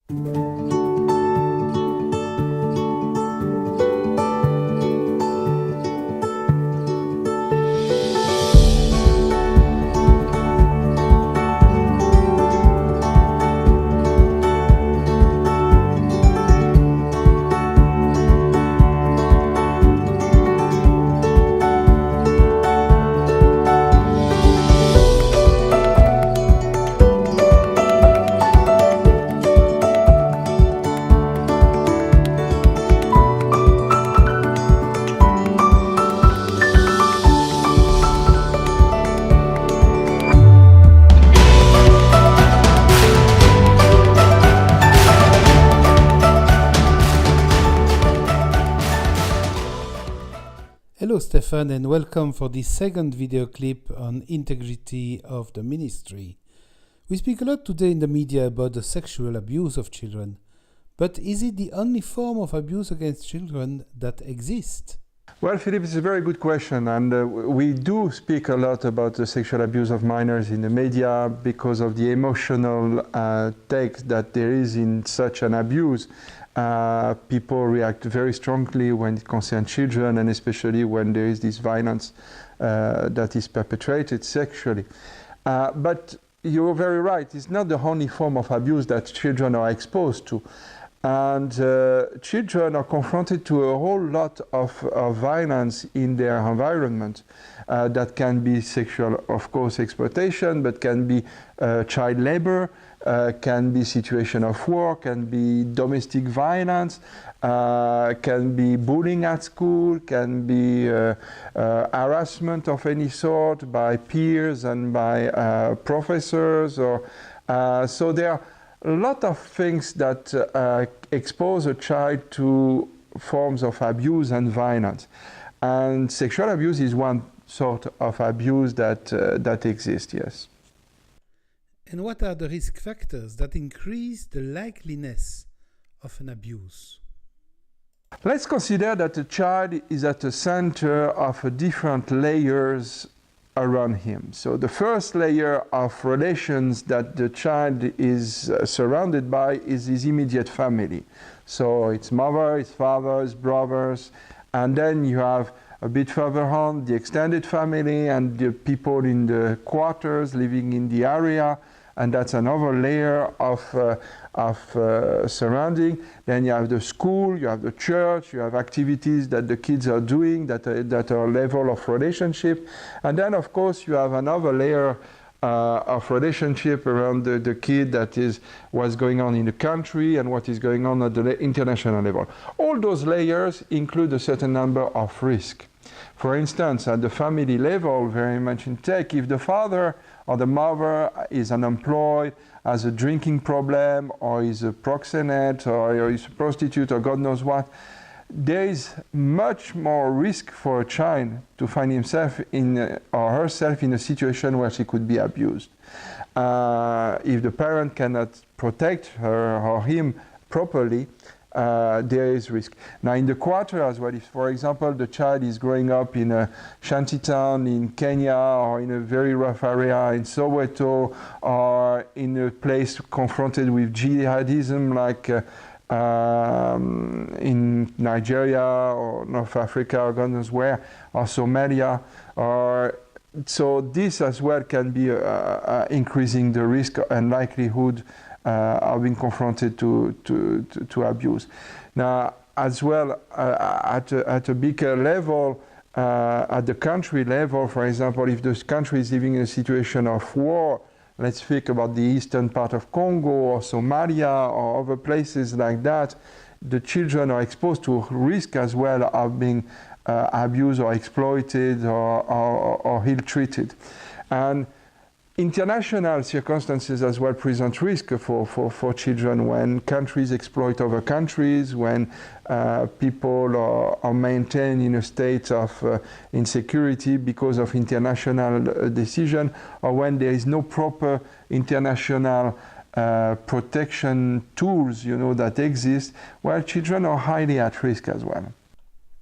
Hello Stéphane, and welcome for this second video clip on integrity of the ministry. We speak a lot today in the media about the sexual abuse of children, but is it the only form of abuse against children that exists? Well, Philippe, it's a very good question, and we do speak a lot about the sexual abuse of minors in the media because of the emotional take that there is in such an abuse. People react very strongly when it concerns children, and especially when there is this violence that is perpetrated sexually. But you're very right, it's not the only form of abuse that children are exposed to. And children are confronted to a whole lot of violence in their environment. That can be sexual, of course, exploitation, but can be child labor, can be situation of war, can be domestic violence, can be bullying at school, can be harassment of any sort by peers and by professors. So there are a lot of things that expose a child to forms of abuse and violence. And sexual abuse is one sort of abuse that exists, yes. And what are the risk factors that increase the likeliness of an abuse? Let's consider that the child is at the center of different layers around him. So the first layer of relations that the child is surrounded by is his immediate family. So it's mother, it's father, it's brothers, and then you have a bit further on the extended family and the people in the quarters living in the area, and that's another layer of surrounding. Then you have the school, you have the church, you have activities that the kids are doing that are level of relationship. And then of course you have another layer of relationship around the kid that is what's going on in the country and what is going on at the international level. All those layers include a certain number of risks. For instance, at the family level, very much in tech, if the father or the mother is unemployed, has a drinking problem, or is a proxenate, or is a prostitute, or God knows what, there is much more risk for a child to find himself or herself in a situation where she could be abused. If the parent cannot protect her or him properly, there is risk. Now in the quarter as well, if for example the child is growing up in a shantytown in Kenya or in a very rough area in Soweto or in a place confronted with jihadism like in Nigeria or North Africa or God knows where, or Somalia, so this as well can be increasing the risk and likelihood of being confronted to abuse. Now, as well, at a bigger level, at the country level, for example, if the country is living in a situation of war, let's think about the eastern part of Congo or Somalia or other places like that, the children are exposed to risk as well of being abused or exploited or ill-treated. And international circumstances as well present risk for children when countries exploit other countries, when people are maintained in a state of insecurity because of international decision, or when there is no proper international protection tools, that exist, well, children are highly at risk as well.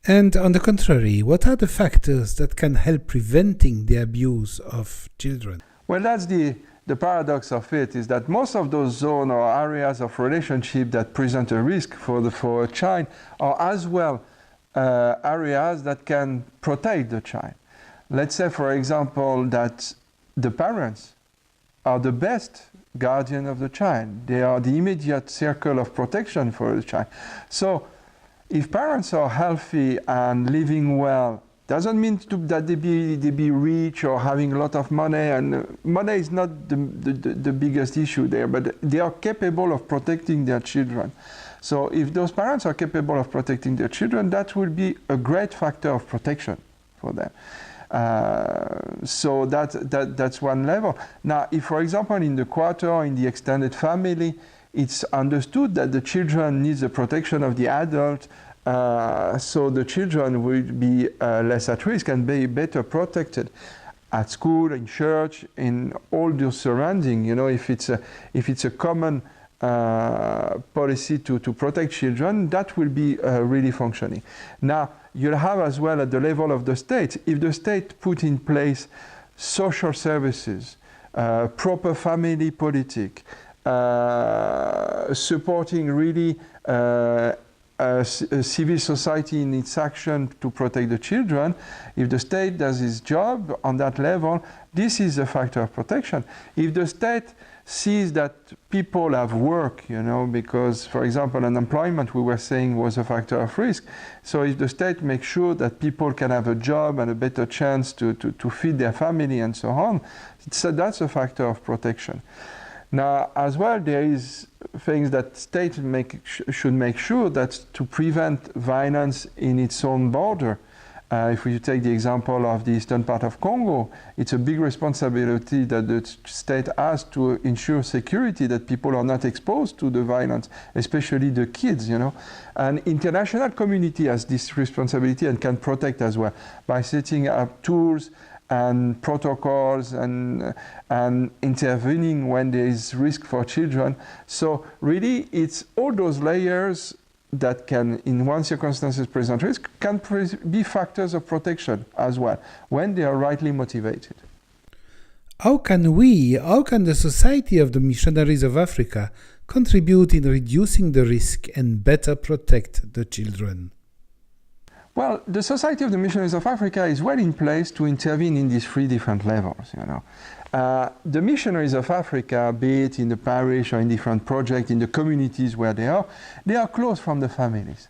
And on the contrary, what are the factors that can help preventing the abuse of children? Well, that's the the paradox of it is that most of those zones or areas of relationship that present a risk for a child are as well areas that can protect the child. Let's say, for example, that the parents are the best guardian of the child. They are the immediate circle of protection for the child. So if parents are healthy and living well, doesn't mean that they be rich or having a lot of money, and money is not the biggest issue there, but they are capable of protecting their children. So if those parents are capable of protecting their children, that will be a great factor of protection for them. So that's one level. Now, if, for example, in the quarter or in the extended family, it's understood that the children need the protection of the adult, so the children will be less at risk and be better protected at school, in church, in all the surrounding. You know, if it's a common policy to protect children, that will be really functioning. Now, you'll have as well at the level of the state, if the state put in place social services, proper family politic, supporting really civil society in its action to protect the children, if the state does its job on that level, this is a factor of protection. If the state sees that people have work, you know, because, for example, unemployment, we were saying, was a factor of risk. So if the state makes sure that people can have a job and a better chance to feed their family and so on, that's a factor of protection. Now, as well, there is things that state should make sure that to prevent violence in its own border. If we take the example of the eastern part of Congo, it's a big responsibility that the state has to ensure security, that people are not exposed to the violence, especially the kids, you know. And international community has this responsibility and can protect as well by setting up tools and protocols and intervening when there is risk for children. So really, it's all those layers that can, in one circumstances, present risk, can be factors of protection as well, when they are rightly motivated. How can the Society of the Missionaries of Africa contribute in reducing the risk and better protect the children? Well, the Society of the Missionaries of Africa is well in place to intervene in these three different levels, you know. The Missionaries of Africa, be it in the parish or in different projects, in the communities where they are close from the families.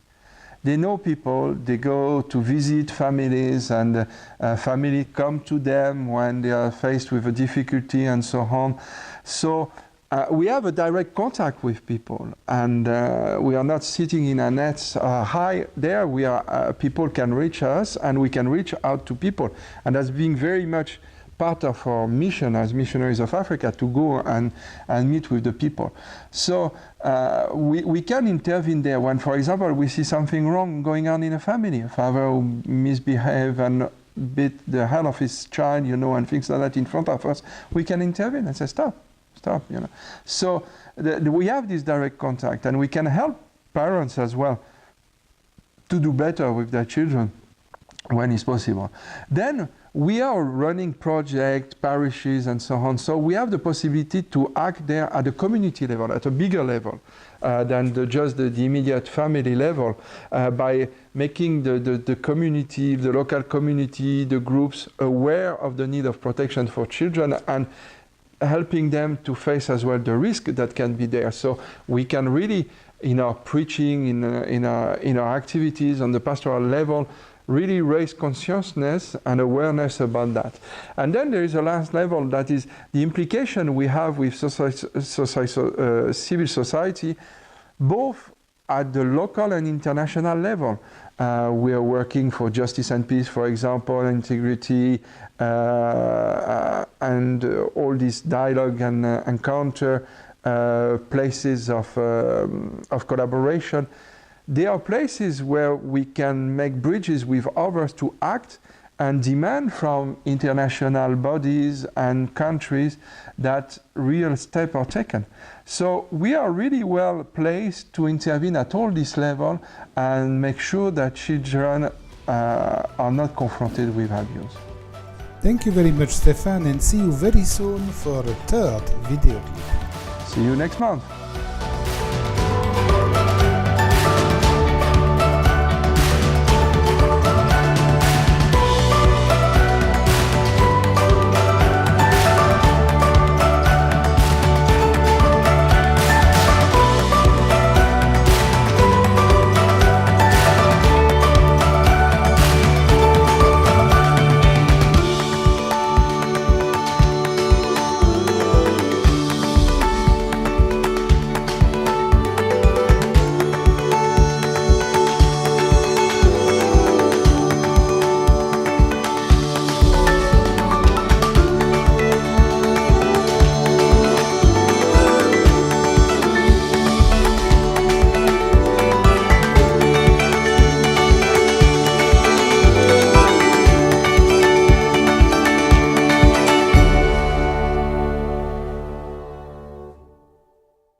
They know people, they go to visit families, and family come to them when they are faced with a difficulty and so on. So we have a direct contact with people, and we are not sitting in a net high there. We are people can reach us, and we can reach out to people, and that's being very much part of our mission as Missionaries of Africa, to go and meet with the people. So we can intervene there when, for example, we see something wrong going on in a family, a father who misbehaves and beat the hell of his child, you know, and things like that in front of us. We can intervene and say, stop, you know. So we have this direct contact, and we can help parents as well to do better with their children when it's possible. Then we are running projects, parishes, and so on. So we have the possibility to act there at the community level, at a bigger level than just the immediate family level, by making the community, the local community, the groups aware of the need of protection for children, and helping them to face as well the risk that can be there. So we can really, in our preaching, in our activities on the pastoral level, really raise consciousness and awareness about that. And then there is a last level, that is the implication we have with civil society, both at the local and international level. We are working for justice and peace, for example, integrity, and all this dialogue and encounter places of collaboration. There are places where we can make bridges with others to act and demand from international bodies and countries that real steps are taken. So we are really well placed to intervene at all this level and make sure that children are not confronted with abuse. Thank you very much, Stéphane, and see you very soon for a third video clip. See you next month.